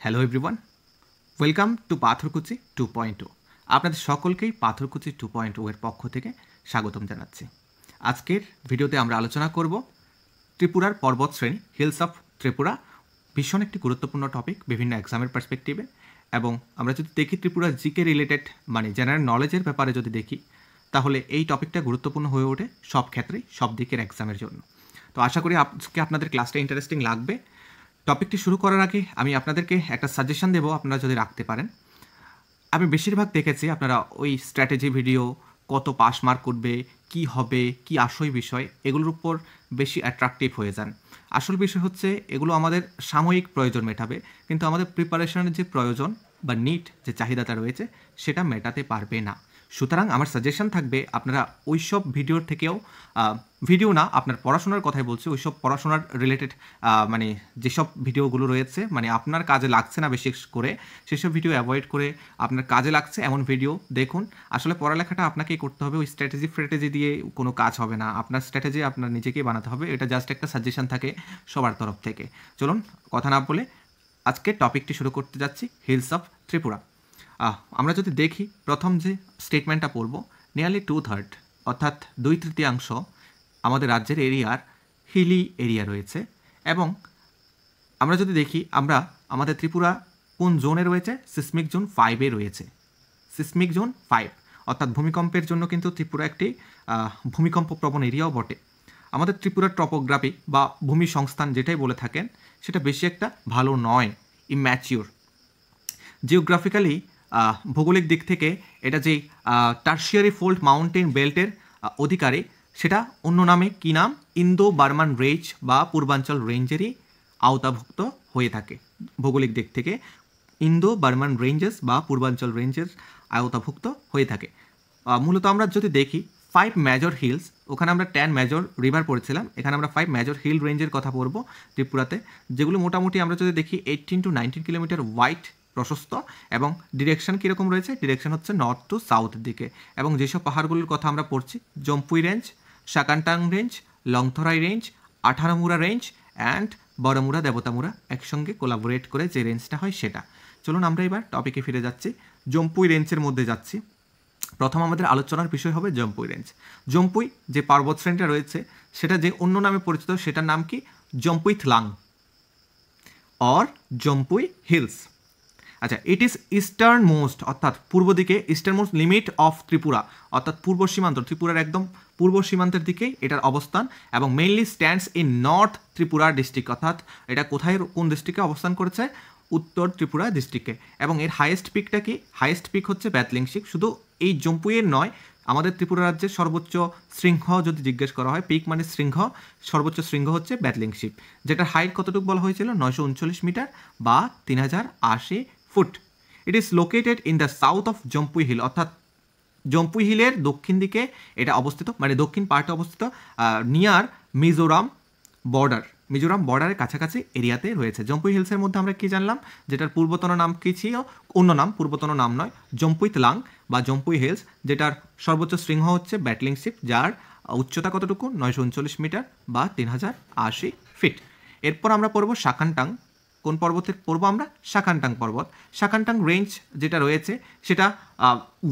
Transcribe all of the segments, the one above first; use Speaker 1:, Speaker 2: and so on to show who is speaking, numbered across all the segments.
Speaker 1: Hello everyone, welcome to পাথরকুচি 2.0। আপনাদের সকলকেই পাথরকুচি 2.0 এর পক্ষ থেকে স্বাগতম জানাচ্ছি। আজকের ভিডিওতে আমরা আলোচনা করব ত্রিপুরার পর্বত শ্রেণী, হিলস অফ ত্রিপুরা। ভীষণ একটি গুরুত্বপূর্ণ টপিক বিভিন্ন এক্সামের পার্সপেক্টিভে। এবং আমরা যদি দেখি ত্রিপুরার জিকে রিলেটেড মানে জেনারেল নলেজের ব্যাপারে যদি দেখি, তাহলে এই টপিকটা গুরুত্বপূর্ণ হয়ে ওঠে সব ক্ষেত্রেই, সব দিকের এক্সামের জন্য। তো আশা করি আজকে আপনাদের ক্লাসটা ইন্টারেস্টিং লাগবে। টপিকটি শুরু করার আগে আমি আপনাদেরকে একটা সাজেশন দেবো, আপনারা যদি রাখতে পারেন। আমি বেশিরভাগ দেখেছি আপনারা ওই স্ট্র্যাটেজি ভিডিও, কত পাস মার্ক করবে, কি হবে, কি আসল বিষয়, এগুলোর উপর বেশি অ্যাট্রাকটিভ হয়ে যান। আসল বিষয় হচ্ছে এগুলো আমাদের সাময়িক প্রয়োজন মেটাবে, কিন্তু আমাদের প্রিপারেশনের যে প্রয়োজন বা নিড যে চাহিদাটা রয়েছে সেটা মেটাতে পারবে না। সুতরাং আমার সাজেশন থাকবে আপনারা ওইসব ভিডিওর থেকেও, ভিডিও না, আপনার পড়াশোনার কথাই বলছি, ওইসব পড়াশোনার রিলেটেড মানে যেসব ভিডিওগুলো রয়েছে মানে আপনার কাজে লাগছে না বিশেষ করে, সেসব ভিডিও অ্যাভয়েড করে আপনার কাজে লাগছে এমন ভিডিও দেখুন। আসলে পড়ালেখাটা আপনাকেই করতে হবে, ওই স্ট্র্যাটেজি দিয়ে কোনো কাজ হবে না। আপনার স্ট্র্যাটেজি আপনার নিজেকেই বানাতে হবে। এটা জাস্ট একটা সাজেশন থাকে সবার তরফ থেকে। চলুন কথা না বলে আজকে টপিকটি শুরু করতে যাচ্ছি, হিলস অফ ত্রিপুরা। আমরা যদি দেখি প্রথম যে স্টেটমেন্টটা পড়ব, নিয়ারলি 2/3 অর্থাৎ 2/3 আমাদের রাজ্যের এরিয়ার হিলি এরিয়া রয়েছে। এবং আমরা যদি দেখি আমাদের ত্রিপুরা কোন জোনে রয়েছে, সিসমিক জোন 5-এ রয়েছে। সিসমিক জোন 5 অর্থাৎ ভূমিকম্পের জন্য কিন্তু ত্রিপুরা একটি ভূমিকম্প প্রবণ এরিয়াও বটে। আমাদের ত্রিপুরার টপোগ্রাফি বা ভূমি সংস্থান যেটাই বলে থাকেন সেটা বেশি একটা ভালো নয়, ইম্যাচিওর। জিওগ্রাফিক্যালি ভৌগোলিক দিক থেকে এটা যে টার্সিয়ারি ফোল্ড মাউন্টেন বেল্টের অধিকারী, সেটা অন্য নামে কী নাম, ইন্দো বার্মান রেঞ্জ বা পূর্বাঞ্চল রেঞ্জেরই আওতাভুক্ত হয়ে থাকে। ভৌগোলিক দিক থেকে ইন্দো বার্মান রেঞ্জেস বা পূর্বাঞ্চল রেঞ্জের আওতাভুক্ত হয়ে থাকে। মূলত আমরা যদি দেখি 5 মেজর হিলস, ওখানে আমরা 10 মেজর রিভার পড়েছিলাম, এখানে আমরা 5 মেজর হিল রেঞ্জের কথা বলবো ত্রিপুরাতে, যেগুলো মোটামুটি আমরা যদি দেখি 18 to 19 কিলোমিটার ওয়াইড, প্রশস্ত, এবং ডিরেকশন কীরকম রয়েছে, ডিরেকশন হচ্ছে নর্থ টু সাউথের দিকে। এবং যেসব পাহাড়গুলোর কথা আমরা পড়ছি, Jampui range, Sakhantang range, Longtharai range, Atharamura range and Baramura দেবতামুড়া একসঙ্গে কোলাবোরেট করে যে রেঞ্জটা হয় সেটা। চলুন আমরা এবার টপিকে ফিরে যাচ্ছি, জম্পুই রেঞ্জের মধ্যে যাচ্ছি। প্রথম আমাদের আলোচনার বিষয় হবে জম্পুই রেঞ্জ। জম্পুই যে পর্বত শ্রেণীটা রয়েছে সেটা যে অন্য নামে পরিচিত, সেটার নাম কি, জম্পুই থলাং অর জম্পুই হিলস। আচ্ছা, ইট ইজ ইস্টার্ন মোস্ট অর্থাৎ পূর্ব দিকে, eastern most limit of Tripura অর্থাৎ পূর্ব সীমান্ত, ত্রিপুরার একদম পূর্ব সীমান্তের দিকেই এটার অবস্থান। এবং mainly stands in north Tripura district, অর্থাৎ এটা কোথায়, কোন ডিস্ট্রিক্টে অবস্থান করেছে, উত্তর ত্রিপুরা ডিস্ট্রিক্টে। এবং এর হাইয়েস্ট পিকটা কি, হাইয়েস্ট পিক হচ্ছে ব্যাতলিংশিপ। শুধু এই জম্পুইয়ের নয়, আমাদের ত্রিপুরা রাজ্যের সর্বোচ্চ শৃঙ্গ যদি জিজ্ঞেস করা হয়, পিক মানে শৃঙ্গ, সর্বোচ্চ শৃঙ্গ হচ্ছে ব্যাতলিংশিপ, যেটার হাইট কতটুকু বলা হয়েছিল, 939 মিটার বা 3080 foot. It is located in the south of Jampui hill, অর্থাৎ জম্পুই হিলের দক্ষিণ দিকে এটা অবস্থিত, মানে দক্ষিণ পার্টে অবস্থিত, নিয়ার মিজোরাম বর্ডার, মিজোরাম বর্ডারের কাছাকাছি এরিয়াতে রয়েছে। জম্পুই হিলসের মধ্যে আমরা কি জানলাম, যেটার পূর্বতন নাম কি ছিল, অন্য নাম, পূর্বতন নাম নয়, জম্পুই তলাং বা জম্পুই হিলস, যেটার সর্বোচ্চ শৃঙ্গ হচ্ছে ব্যাটলিংশিপ, যার উচ্চতা কতটুকু, 939 মিটার বা 3080 ফিট। এরপর আমরা পড়ব সাকানটাং। কোন পর্বতের পড়বো আমরা, সাকানটাং পর্বত। সাকানটাং রেঞ্জ যেটা রয়েছে সেটা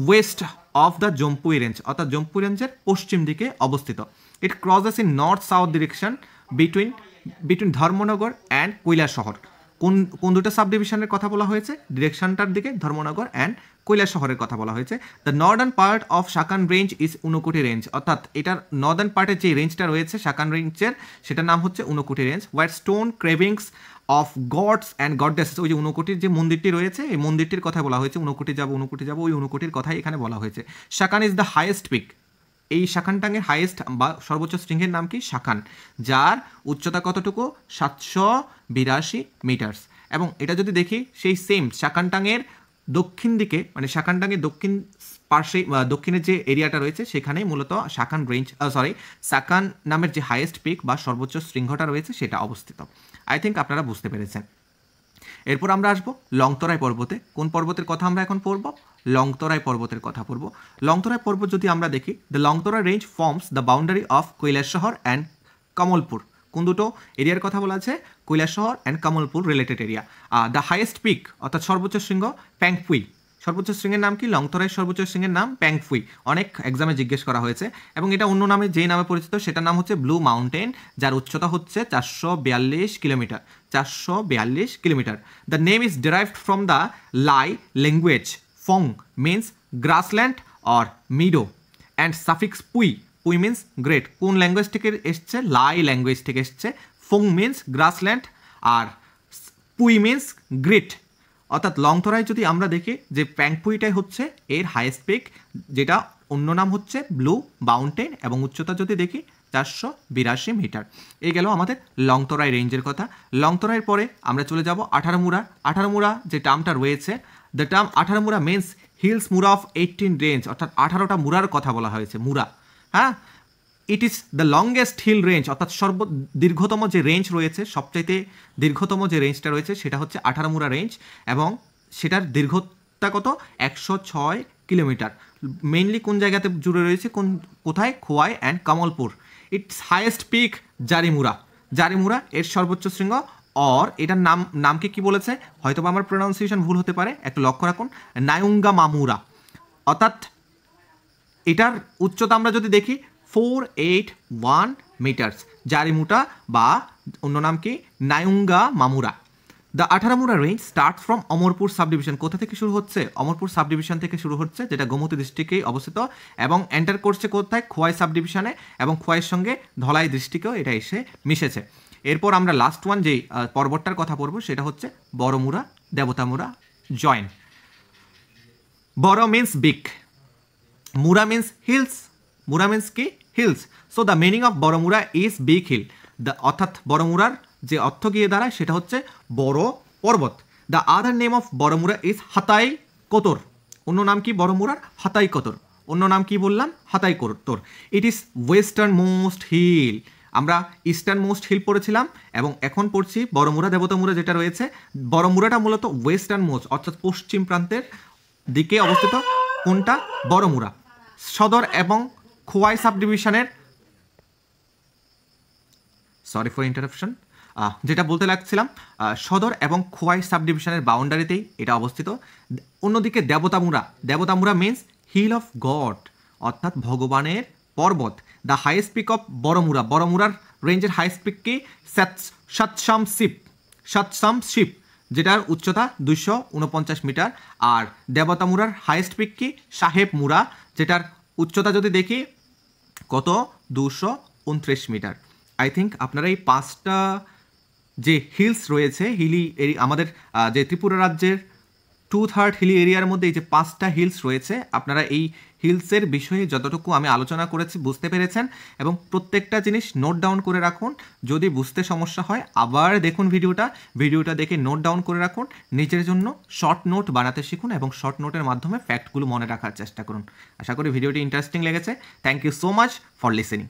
Speaker 1: west of the Jampui range, অর্থাৎ জম্পুই রেঞ্জের পশ্চিম দিকে অবস্থিত। It crosses in north south direction between Dharmanagar and Kailashahar. কোন দুটো সাব ডিভিশনের কথা বলা হয়েছে, ডিরেকশনটার দিকে ধর্মনগর অ্যান্ড কৈলাসহরের কথা বলা হয়েছে। The northern part of Sakhan range is Unakoti range, অর্থাৎ এটার নর্দার্ন পার্টের যে রেঞ্জটা রয়েছে সাকান রেঞ্জের, সেটার নাম হচ্ছে Unakoti range. War stone carvings of gods and goddesses, ওই যে উনকোটির যে মন্দিরটি রয়েছে, এই মন্দিরটির কথা বলা হয়েছে, উনকোটি যাবো, ওই উনকোটির কথাই এখানে বলা হয়েছে। সাকান ইজ দ্য হাইয়েস্ট পিক, এই সাকানটাংয়ের হাইয়েস্ট বা সর্বোচ্চ শৃঙ্গের নাম কি, সাকান, যার উচ্চতা কতটুকু, 782 মিটার্স। এবং এটা যদি দেখি, সেই সেম সাকানটাংয়ের দক্ষিণ দিকে, মানে সাকানটাংয়ের দক্ষিণ পার্শ্বে, দক্ষিণের যে এরিয়াটা রয়েছে সেখানেই মূলত সাকান রেঞ্জ, সাকান নামের যে হাইয়েস্ট পিক বা সর্বোচ্চ শৃঙ্গটা রয়েছে সেটা অবস্থিত। আই থিঙ্ক আপনারা বুঝতে পেরেছেন। এরপর আমরা আসবো লংতরাই পর্বতে। কোন পর্বতের কথা আমরা এখন পড়ব, লংতরাই পর্বতের কথা পড়ব। লংতরাই পর্বত যদি আমরা দেখি, the Longtharai range forms the boundary of Kailashahar and Kamalpur. কোন দুটো এরিয়ার কথা বলা আছে? Kailashahar and Kamalpur related area. The highest pick অর্থাৎ সর্বোচ্চ শৃঙ্গ প্যাংপুই। সর্বোচ্চ শৃঙ্গের নাম কি? লংতরাই সর্বোচ্চ শৃঙ্গের নাম প্যাংপুই। অনেক এক্সামে জিজ্ঞেস করা হয়েছে এবং এটা অন্য নামে যেই নামে পরিচিত সেটার নাম হচ্ছে ব্লু মাউন্টেন, যার উচ্চতা হচ্ছে 442 kilometre. 442 kilometre. The name is derived from the lie language. Fong means grassland or Meadow and suffix পুই। পুই মিন্স গ্রেট। কোন ল্যাঙ্গুয়েজ থেকে এসছে? লাই ল্যাঙ্গুয়েজ থেকে এসছে। ফং মিন্স গ্রাসল্যান্ড আর পুই মিন্স গ্রেট। অর্থাৎ লংতরাই যদি আমরা দেখি যে প্যাংপুইটাই হচ্ছে এর হাইয়েস্ট পিক, যেটা অন্য নাম হচ্ছে ব্লু মাউন্টেন, এবং উচ্চতা যদি দেখি 482 মিটার। এই গেল আমাদের লংতরাই রেঞ্জের কথা। লংতরাইয়ের পরে আমরা চলে যাব আঠারোমুড়া। আঠারোমুড়া যে টার্মটা রয়েছে, the term Atharamura means hills mura of 18 range, অর্থাৎ 18টা মুড়ার কথা বলা হয়েছে। মুড়া, হ্যাঁ। It is the longest hill range, অর্থাৎ দীর্ঘতম যে রেঞ্জ রয়েছে, সবচাইতে দীর্ঘতম যে রেঞ্জটা রয়েছে সেটা হচ্ছে আঠারোমুড়া রেঞ্জ, এবং সেটার দীর্ঘতা কত? 106 কিলোমিটার। মেইনলি কোন জায়গাতে জুড়ে রয়েছে? কোথায়? Khowai and Kamalpur. Its highest peak Jarimura. Jarimura এর সর্বোচ্চ শৃঙ্গ। অর এটার নামকে কি বলেছে? হয়তো আমার প্রোনাউন্সিয়েশন ভুল হতে পারে, একটু লক্ষ্য রাখুন। নায়ুঙ্গা মামুরা। অর্থাৎ এটার উচ্চতা আমরা যদি দেখি 481 মিটার্স। জারিমুটা বা অন্য নাম কি? Nayunga Mamura. The Atharamura range start from Amarpur subdivision. কোথা থেকে শুরু হচ্ছে? অমরপুর সাবডিভিশন থেকে শুরু হচ্ছে, যেটা গোমতী ডিস্ট্রিক্টেই অবস্থিত, এবং এন্টার করছে কোথায়? খোয়াই সাবডিভিশনে, এবং খোয়াইয়ের সঙ্গে ধলাই ডিস্ট্রিক্টেও এটা এসে মিশেছে। এরপর আমরা লাস্ট ওয়ান যেই পর্বতটার কথা পড়ব সেটা হচ্ছে বড়মুড়া দেবতামুড়া join. Boro means big, mura means hills. Mura means কি? Hills. So the meaning of Baramura is big hill. অর্থাৎ বড়মুড়ার যে অর্থ গিয়ে দাঁড়ায় সেটা হচ্ছে বড় পর্বত। The other name of Baramura is Hatai Kotor. অন্য নাম কি বড়মুড়ার? হাতাই কোতর। অন্য নাম কি বললাম? Hatai Kotor. It is western most hill. আমরা ইস্টার্ন মোস্ট হিল পড়েছিলাম এবং এখন পড়ছি বড়মুড়া দেবতামুড়া যেটা রয়েছে। বড়মুড়াটা মূলত ওয়েস্টার্ন মোস্ট, অর্থাৎ পশ্চিম প্রান্তের দিকে অবস্থিত। কোনটা? বড়মুড়া। সদর এবং খোয়াই সাবডিভিশনের, সরি ফর ইন্টারাপশন, যেটা বলতে লাগছিলাম, সদর এবং খোয়াই সাবডিভিশনের বাউন্ডারিতেই এটা অবস্থিত। অন্যদিকে দেবতামুড়া। দেবতামুড়া মিন্স হিল অফ গড, অর্থাৎ ভগবানের পর্বত। The highest peak of Baramura. বড়মুড়ার রেঞ্জের হাইয়েস্ট পিক কি? সাতসাম শিপ, যেটার উচ্চতা 249 মিটার। আর দেবতামুড়ার হাইয়েস্ট পিক কি? সাহেব মুড়া, যেটার উচ্চতা যদি দেখি কত? 229 মিটার। আই থিঙ্ক আপনারা এই 5টা যে হিলস রয়েছে, আমাদের যে ত্রিপুরা রাজ্যের 2/3 হিলি এরিয়ার মধ্যে এই যে 5টা হিলস রয়েছে, আপনারা এই হিলসের বিষয়ে যতটুকু আমি আলোচনা করেছি বুঝতে পেরেছেন, এবং প্রত্যেকটা জিনিস নোট ডাউন করে রাখুন। যদি বুঝতে সমস্যা হয় আবার দেখুন ভিডিওটা দেখে নোট ডাউন করে রাখুন। নিজের জন্য শর্ট নোট বানাতে শিখুন এবং শর্ট নোটের মাধ্যমে ফ্যাক্টগুলো মনে রাখার চেষ্টা করুন। আশা করি ভিডিওটি ইন্টারেস্টিং লেগেছে। Thank you so much for listening.